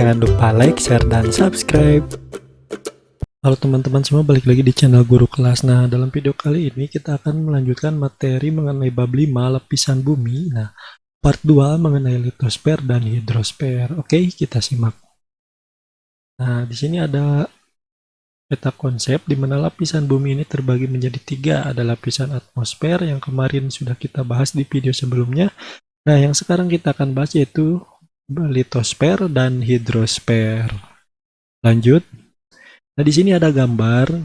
Jangan lupa like, share, dan subscribe. Halo teman-teman semua, balik lagi di channel Guru Kelas. Nah, dalam video kali ini kita akan melanjutkan materi mengenai bab 5 lapisan bumi. Nah, part 2 mengenai litosfer dan hidrosfer. Oke, kita simak. Nah, di sini ada peta konsep di mana lapisan bumi ini terbagi menjadi 3. Ada lapisan atmosfer yang kemarin sudah kita bahas di video sebelumnya. Nah, yang sekarang kita akan bahas yaitu litosfer dan hidrosfer. Lanjut. Nah, di sini ada gambar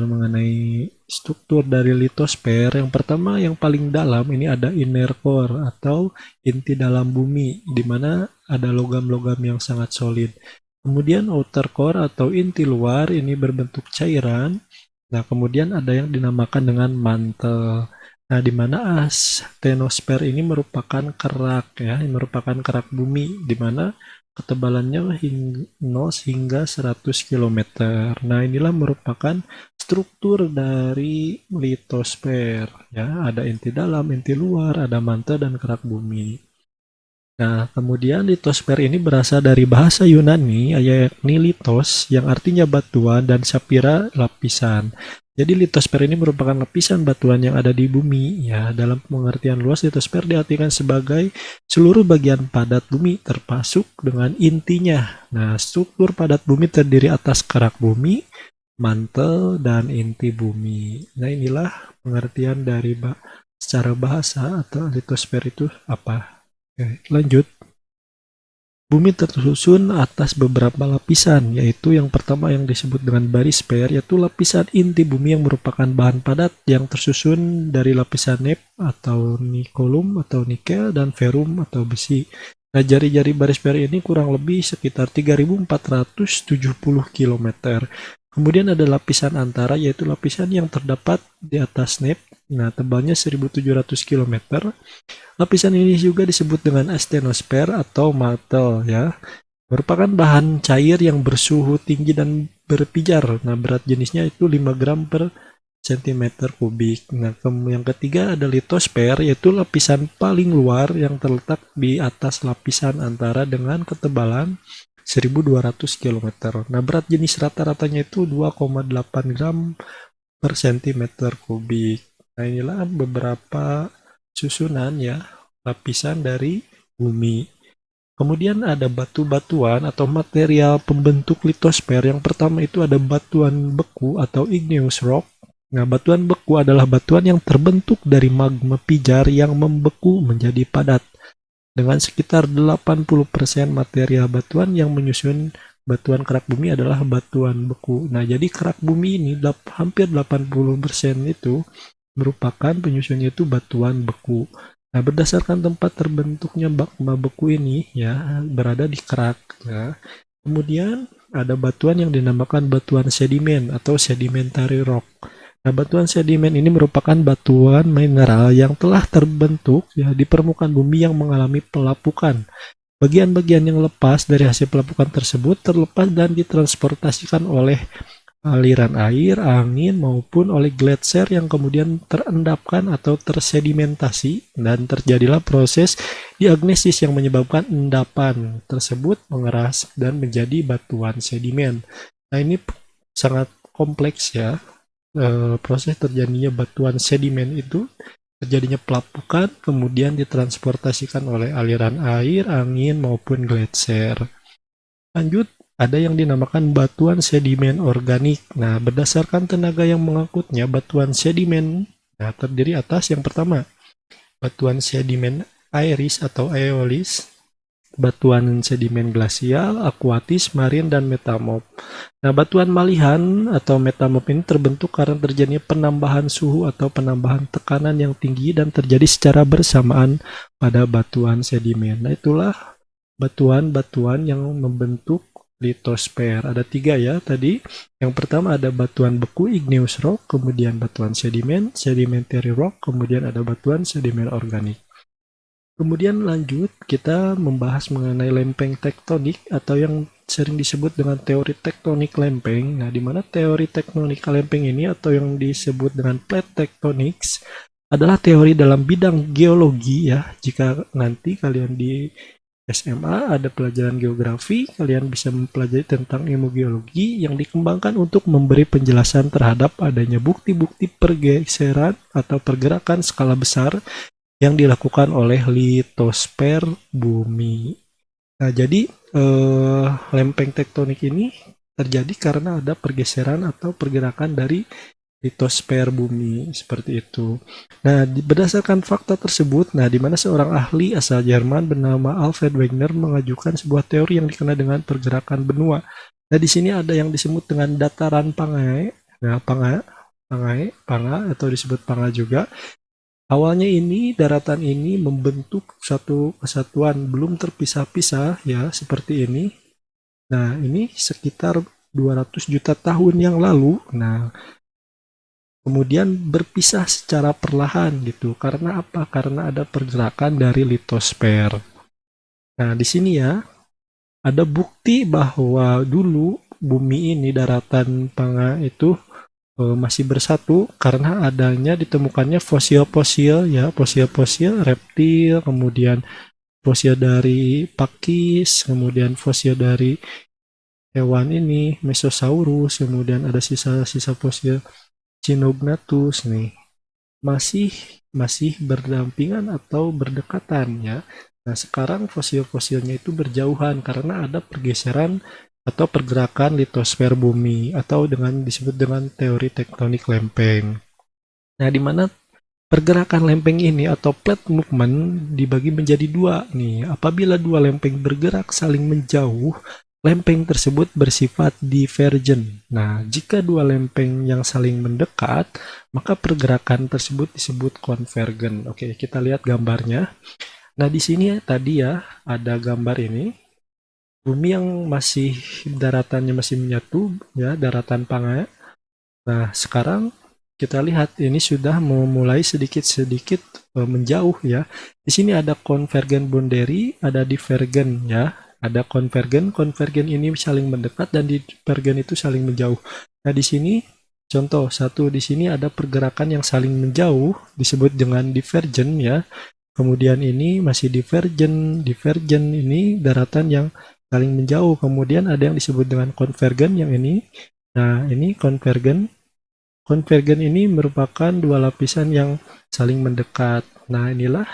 mengenai struktur dari litosfer. Yang pertama, yang paling dalam ini ada inner core atau inti dalam bumi, di mana ada logam-logam yang sangat solid. Kemudian outer core atau inti luar ini berbentuk cairan. Nah, kemudian ada yang dinamakan dengan mantel. Nah, di mana astenosfer ini merupakan kerak ya, merupakan kerak bumi, di mana ketebalannya 0 hingga 100 km. Nah, inilah merupakan struktur dari litosfer ya, ada inti dalam, inti luar, ada mantel dan kerak bumi. Nah, kemudian litosfer ini berasal dari bahasa Yunani yakni litos yang artinya batuan dan sapphira lapisan. Jadi litosfer ini merupakan lapisan batuan yang ada di bumi ya. Dalam pengertian luas, litosfer diartikan sebagai seluruh bagian padat bumi termasuk dengan intinya. Nah, struktur padat bumi terdiri atas kerak bumi, mantel, dan inti bumi. Nah, inilah pengertian dari secara bahasa atau litosfer itu apa. Oke, lanjut. Bumi tersusun atas beberapa lapisan, yaitu yang pertama yang disebut dengan barisfer, yaitu lapisan inti bumi yang merupakan bahan padat yang tersusun dari lapisan nep atau nikelum atau nikel dan ferrum atau besi. Nah, jari-jari barisfer ini kurang lebih sekitar 3.470 km. Kemudian ada lapisan antara, yaitu lapisan yang terdapat di atas nep. Nah, tebalnya 1.700 km. Lapisan ini juga disebut dengan astenosfer atau mantel ya. Merupakan bahan cair yang bersuhu tinggi dan berpijar. Nah, berat jenisnya itu 5 gram per cm kubik. Nah, yang ketiga ada litosfer, yaitu lapisan paling luar yang terletak di atas lapisan antara dengan ketebalan 1.200 km. Nah, berat jenis rata-ratanya itu 2,8 gram per cm kubik. Nah, inilah beberapa susunan ya, lapisan dari bumi. Kemudian ada batu-batuan atau material pembentuk litosfer. Yang pertama itu ada batuan beku atau igneous rock. Nah, batuan beku adalah batuan yang terbentuk dari magma pijar yang membeku menjadi padat. Dengan sekitar 80% material batuan yang menyusun batuan kerak bumi adalah batuan beku. Nah, jadi kerak bumi ini hampir 80% itu merupakan penyusunnya itu batuan beku. Nah, berdasarkan tempat terbentuknya magma beku ini ya, berada di kerak ya. Kemudian ada batuan yang dinamakan batuan sedimen atau sedimentary rock. Nah, batuan sedimen ini merupakan batuan mineral yang telah terbentuk ya di permukaan bumi yang mengalami pelapukan. Bagian-bagian yang lepas dari hasil pelapukan tersebut terlepas dan ditransportasikan oleh aliran air, angin, maupun oleh gletser yang kemudian terendapkan atau tersedimentasi, dan terjadilah proses diagnesis yang menyebabkan endapan tersebut mengeras dan menjadi batuan sedimen. Nah, ini sangat kompleks ya, proses terjadinya batuan sedimen itu terjadinya pelapukan kemudian ditransportasikan oleh aliran air, angin, maupun gletser. Lanjut, ada yang dinamakan batuan sedimen organik. Nah, berdasarkan tenaga yang mengangkutnya, batuan sedimen terdiri atas yang pertama, batuan sedimen airis atau aeolis, batuan sedimen glasial, akuatis, marin, dan metamorf. Nah, batuan malihan atau metamorf ini terbentuk karena terjadinya penambahan suhu atau penambahan tekanan yang tinggi dan terjadi secara bersamaan pada batuan sedimen. Nah, itulah batuan-batuan yang membentuk litosfer. Ada 3 ya tadi. Yang pertama ada batuan beku igneous rock, kemudian batuan sedimen sedimentary rock, kemudian ada batuan sedimen organik. Kemudian lanjut kita membahas mengenai lempeng tektonik atau yang sering disebut dengan teori tektonik lempeng. Nah, di mana teori tektonik lempeng ini atau yang disebut dengan plate tectonics adalah teori dalam bidang geologi ya. Jika nanti kalian di SMA ada pelajaran geografi, kalian bisa mempelajari tentang ilmu geologi yang dikembangkan untuk memberi penjelasan terhadap adanya bukti-bukti pergeseran atau pergerakan skala besar yang dilakukan oleh litosfer bumi. Nah, jadi lempeng tektonik ini terjadi karena ada pergeseran atau pergerakan dari litosfer bumi seperti itu. Nah, berdasarkan fakta tersebut, di mana seorang ahli asal Jerman bernama Alfred Wegener mengajukan sebuah teori yang dikenal dengan pergerakan benua. Nah, di sini ada yang disebut dengan dataran Pangae. Nah, Panga atau disebut Panga juga. Awalnya daratan ini membentuk suatu kesatuan belum terpisah-pisah ya, seperti ini. Nah, ini sekitar 200 juta tahun yang lalu. Nah, kemudian berpisah secara perlahan gitu. Karena apa? Karena ada pergerakan dari litosfer. Nah, di sini ya ada bukti bahwa dulu bumi ini, daratan Panga itu masih bersatu karena adanya ditemukannya fosil-fosil ya, fosil-fosil reptil, kemudian fosil dari pakis, kemudian fosil dari hewan ini Mesosaurus, kemudian ada sisa-sisa fosil Cinognathus nih. Masih berdampingan atau berdekatan ya. Nah, sekarang fosil-fosilnya itu berjauhan karena ada pergeseran atau pergerakan litosfer bumi atau disebut dengan teori tektonik lempeng. Nah, di mana pergerakan lempeng ini atau plate movement dibagi menjadi dua nih. Apabila dua lempeng bergerak saling menjauh, lempeng tersebut bersifat divergen. Nah, jika dua lempeng yang saling mendekat, maka pergerakan tersebut disebut konvergen. Oke, kita lihat gambarnya. Nah, di sini tadi ya ada gambar ini. Bumi yang daratannya masih menyatu ya, daratan Panga. Nah, sekarang kita lihat ini sudah memulai sedikit-sedikit menjauh ya. Di sini ada konvergen boundary, ada divergen ya. Ada konvergen ini saling mendekat dan divergen itu saling menjauh. Nah, di sini contoh satu, di sini ada pergerakan yang saling menjauh disebut dengan divergen ya. Kemudian ini masih divergen ini daratan yang saling menjauh. Kemudian ada yang disebut dengan konvergen yang ini. Nah, ini konvergen. Konvergen ini merupakan dua lapisan yang saling mendekat. Nah, inilah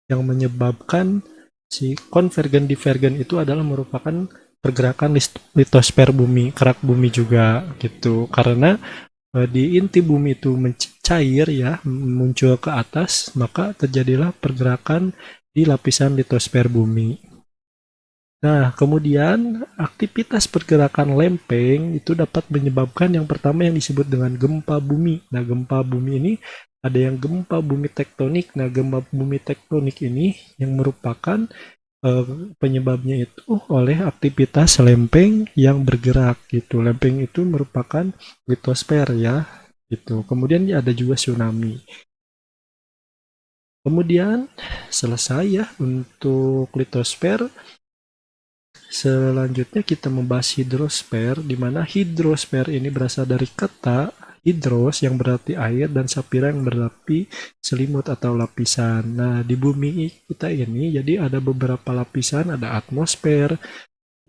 yang menyebabkan si konvergen divergen itu adalah merupakan pergerakan litosfer bumi, kerak bumi juga gitu. Karena di inti bumi itu mencair ya, muncul ke atas, maka terjadilah pergerakan di lapisan litosfer bumi. Nah, kemudian aktivitas pergerakan lempeng itu dapat menyebabkan yang pertama yang disebut dengan gempa bumi. Nah, gempa bumi ini ada yang gempa bumi tektonik. Nah, gempa bumi tektonik ini yang merupakan penyebabnya itu oleh aktivitas lempeng yang bergerak gitu. Lempeng itu merupakan litosfer ya, gitu. Kemudian ada juga tsunami. Kemudian selesai ya untuk litosfer. Selanjutnya kita membahas hidrosfer, di mana hidrosfer ini berasal dari kata hidros yang berarti air dan sapphire yang berarti selimut atau lapisan. Nah, di bumi kita ini jadi ada beberapa lapisan, ada atmosfer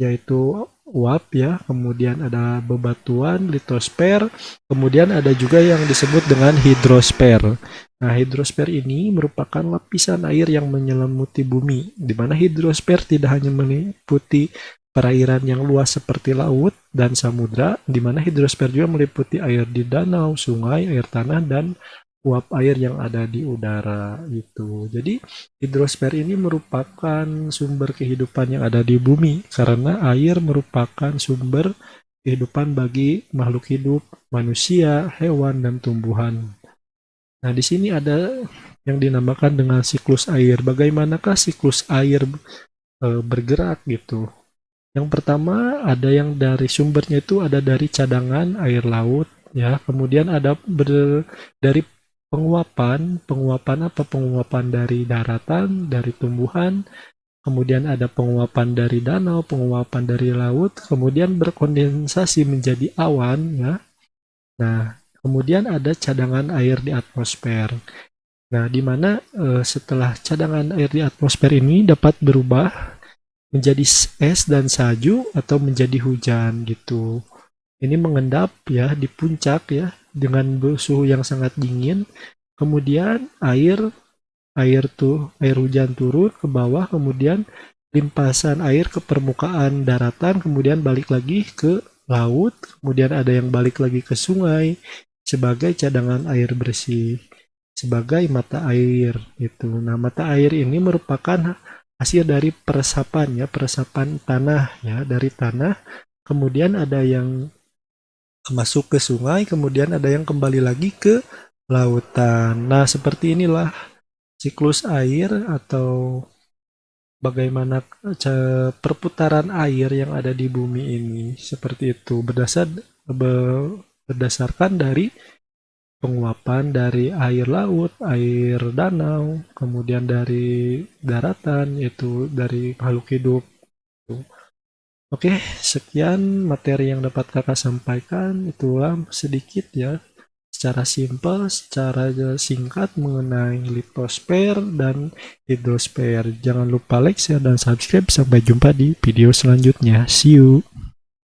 yaitu uap ya, kemudian ada bebatuan litosfer, kemudian ada juga yang disebut dengan hidrosfer. Nah, hidrosfer ini merupakan lapisan air yang menyelimuti bumi, di mana hidrosfer tidak hanya meliputi perairan yang luas seperti laut dan samudra, di mana hidrosfer juga meliputi air di danau, sungai, air tanah, dan uap air yang ada di udara gitu. Jadi hidrosfer ini merupakan sumber kehidupan yang ada di bumi karena air merupakan sumber kehidupan bagi makhluk hidup, manusia, hewan, dan tumbuhan. Nah, di sini ada yang dinamakan dengan siklus air. Bagaimanakah siklus air bergerak gitu? Yang pertama ada yang dari sumbernya itu ada dari cadangan air laut ya, kemudian ada dari penguapan apa? Penguapan dari daratan, dari tumbuhan, kemudian ada penguapan dari danau, penguapan dari laut, kemudian berkondensasi menjadi awan ya. Nah, kemudian ada cadangan air di atmosfer. Nah, di mana setelah cadangan air di atmosfer ini dapat berubah menjadi es dan salju atau menjadi hujan gitu. Ini mengendap ya di puncak ya dengan suhu yang sangat dingin. Kemudian air hujan turun ke bawah, kemudian limpasan air ke permukaan daratan, kemudian balik lagi ke laut, kemudian ada yang balik lagi ke sungai sebagai cadangan air bersih, sebagai mata air gitu. Nah, mata air ini merupakan hasil dari peresapan ya, peresapan tanah ya, dari tanah. Kemudian ada yang masuk ke sungai, kemudian ada yang kembali lagi ke lautan. Nah, seperti inilah siklus air atau bagaimana perputaran air yang ada di bumi ini. Seperti itu, berdasarkan dari penguapan dari air laut, air danau, kemudian dari daratan, yaitu dari makhluk hidup. Oke, sekian materi yang dapat kakak sampaikan. Itulah sedikit ya, secara simpel, secara singkat mengenai litosfer dan hidrosfer. Jangan lupa like, share, dan subscribe. Sampai jumpa di video selanjutnya. See you!